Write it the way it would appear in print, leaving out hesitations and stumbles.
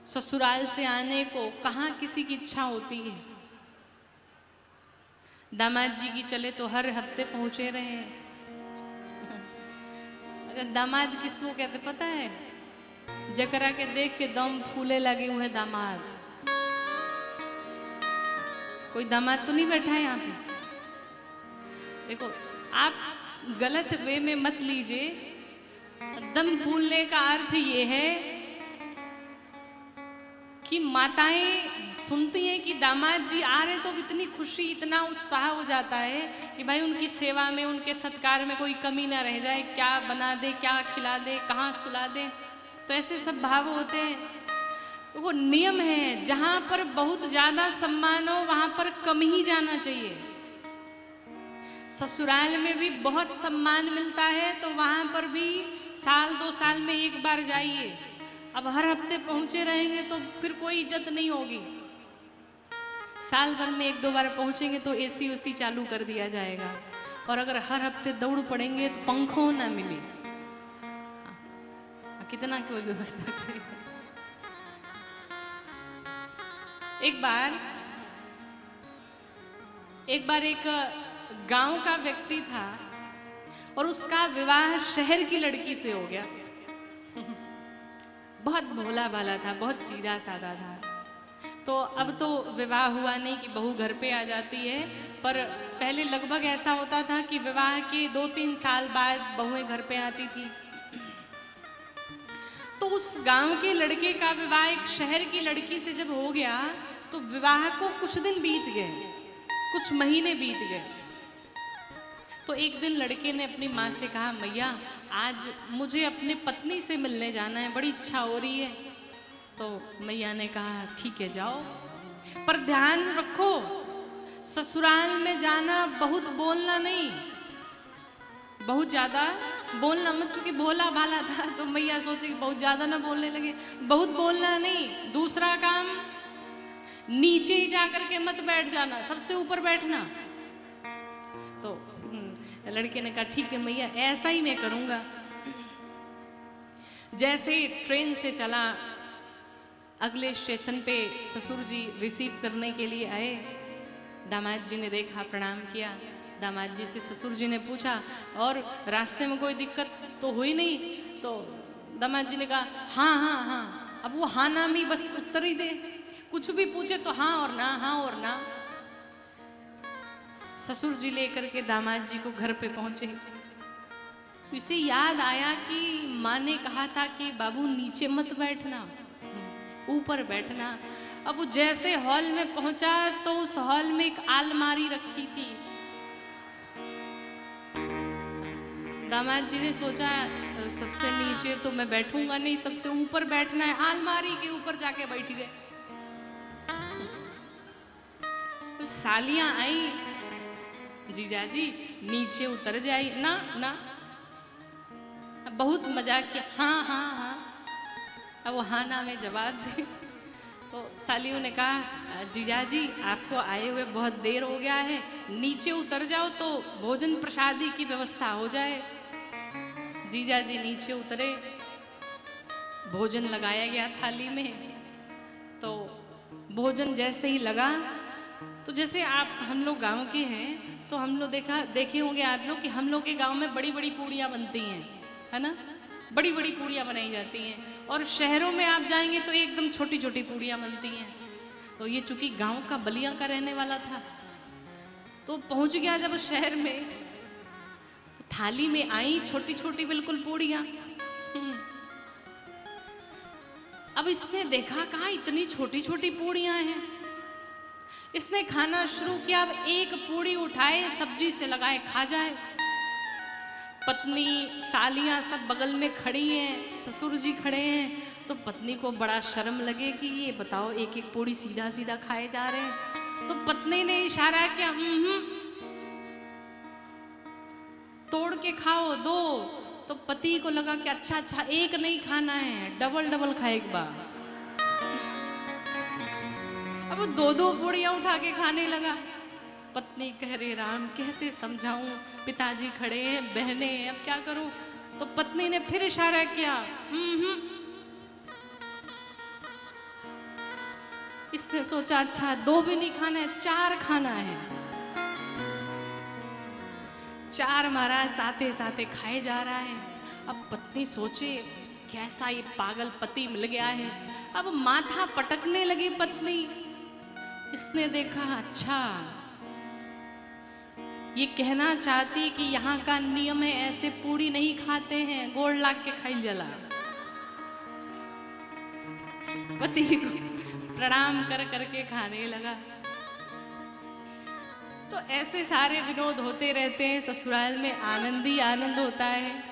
ससुराल से आने को कहाँ किसी की इच्छा होती है। दामाद जी की चले तो हर हफ्ते पहुंचे रहे। अगर दामाद किसको कहते पता है? जकरा के देख के दम फूले लगे हुए दामाद। कोई दामाद तो नहीं बैठा है यहाँ पे? देखो, आप गलत वे में मत लीजिए। दम फूलने का अर्थ ये है कि माताएं सुनती हैं कि दामाद जी आ रहे तो इतनी खुशी, इतना उत्साह हो जाता है कि भाई उनकी सेवा में, उनके सत्कार में कोई कमी ना रह जाए। क्या बना दे, क्या खिला दे, कहाँ सुला दे, तो ऐसे सब भाव होते हैं। वो नियम है, जहाँ पर बहुत ज़्यादा सम्मान हो वहाँ पर कम ही जाना चाहिए। ससुराल में भी बहुत सम्मान मिलता है तो वहाँ पर भी साल 2 साल में एक बार जाइए। अब हर हफ्ते पहुंचे रहेंगे तो फिर कोई इज्जत नहीं होगी। साल भर में 1-2 बार पहुंचेंगे तो एसी उसी चालू कर दिया जाएगा। और अगर हर हफ्ते दौड़ पड़ेंगे तो पंखों ना मिली। कितना कोई व्यवस्था करेगा। एक बार एक गांव का व्यक्ति था और उसका विवाह शहर की लड़की से हो गया। बहुत भोला भाला था, बहुत सीधा साधा था। तो अब तो विवाह हुआ नहीं कि बहू घर पे आ जाती है, पर पहले लगभग ऐसा होता था कि विवाह के 2-3 साल बाद बहुएं घर पे आती थी। तो उस गांव के लड़के का विवाह एक शहर की लड़की से जब हो गया तो विवाह को कुछ दिन बीत गए, कुछ महीने बीत गए। तो एक दिन लड़के ने अपनी माँ से कहा, मैया आज मुझे अपनी पत्नी से मिलने जाना है, बड़ी इच्छा हो रही है। तो मैया ने कहा ठीक है जाओ, पर ध्यान रखो ससुराल में जाना बहुत बोलना नहीं, बहुत ज्यादा बोलना मत। क्योंकि भोला भाला था तो मैया सोचे कि बहुत ज्यादा ना बोलने लगे। बहुत बोलना नहीं। दूसरा काम, नीचे ही जाकर के मत बैठ जाना, सबसे ऊपर बैठना। तो लड़के ने कहा ठीक है मैया, ऐसा ही मैं करूंगा। जैसे ही ट्रेन से चला, अगले स्टेशन पे ससुर जी रिसीव करने के लिए आए। दामाद जी ने देखा, प्रणाम किया। दामाद जी से ससुर जी ने पूछा और रास्ते में कोई दिक्कत तो हुई नहीं? तो दामाद जी ने कहा हाँ हाँ हाँ। अब वो हाँ ना में बस उत्तर ही दे, कुछ भी पूछे तो हाँ और ना, हाँ और ना। ससुर जी लेकर के दामाद जी को घर पे पहुंचे। इसे याद आया कि माँ ने कहा था कि बाबू नीचे मत बैठना, ऊपर बैठना। अब वो जैसे हॉल में पहुंचा तो उस हॉल में एक अलमारी रखी थी। दामाद जी ने सोचा सबसे नीचे तो मैं बैठूंगा नहीं, सबसे ऊपर बैठना है। अलमारी के ऊपर जाके बैठ गए। कुछ सालियां आई, जीजा जी नीचे उतर जाइए ना ना। बहुत मजाक किया, हाँ हाँ हाँ। अब वो हाँ ना में जवाब दे। तो सालियों ने कहा जीजा जी आपको आए हुए बहुत देर हो गया है, नीचे उतर जाओ तो भोजन प्रसादी की व्यवस्था हो जाए। जीजा जी नीचे उतरे, भोजन लगाया गया थाली में। तो भोजन जैसे ही लगा, तो जैसे आप हम लोग गांव के हैं तो हम लोग देखे होंगे आप लोग कि हम लोग के गांव में बड़ी बड़ी पूड़ियाँ बनती हैं, है ना? बड़ी बड़ी पूड़ियाँ बनाई जाती हैं। और शहरों में आप जाएंगे तो एकदम छोटी छोटी पूड़ियाँ बनती हैं। तो ये चूंकि गांव का बलिया का रहने वाला था तो पहुंच गया जब शहर में, तो थाली में आई छोटी छोटी बिल्कुल पूड़ियाँ। अब इसने देखा, कहा इतनी छोटी छोटी पूड़ियाँ हैं। इसने खाना शुरू किया। अब एक पूड़ी उठाए, सब्जी से लगाए खा जाए। पत्नी सालियां सब बगल में खड़ी हैं, ससुर जी खड़े हैं। तो पत्नी को बड़ा शर्म लगे कि ये बताओ एक एक पूड़ी सीधा सीधा खाए जा रहे हैं। तो पत्नी ने इशारा किया, तोड़ के खाओ, दो। तो पति को लगा कि अच्छा अच्छा एक नहीं खाना है, डबल डबल खाए एक बार। अब वो 2-2 पूड़ियाँ उठा के खाने लगा। पत्नी कह रही राम कैसे समझाऊं, पिताजी खड़े हैं, बहनें हैं, अब क्या करूं? तो पत्नी ने फिर इशारा किया, इसने सोचा अच्छा 2 भी नहीं खाना है, 4 खाना है। 4 महाराज साथे साथे खाए जा रहा है। अब पत्नी सोचे कैसा ये पागल पति मिल गया है। अब माथा पटकने लगी पत्नी। इसने देखा अच्छा ये कहना चाहती कि यहाँ का नियम है ऐसे पूड़ी नहीं खाते हैं, गोड़ लाग के खाई जला। पति को प्रणाम कर करके खाने लगा। तो ऐसे सारे विनोद होते रहते हैं, ससुराल में आनंद ही आनंद होता है।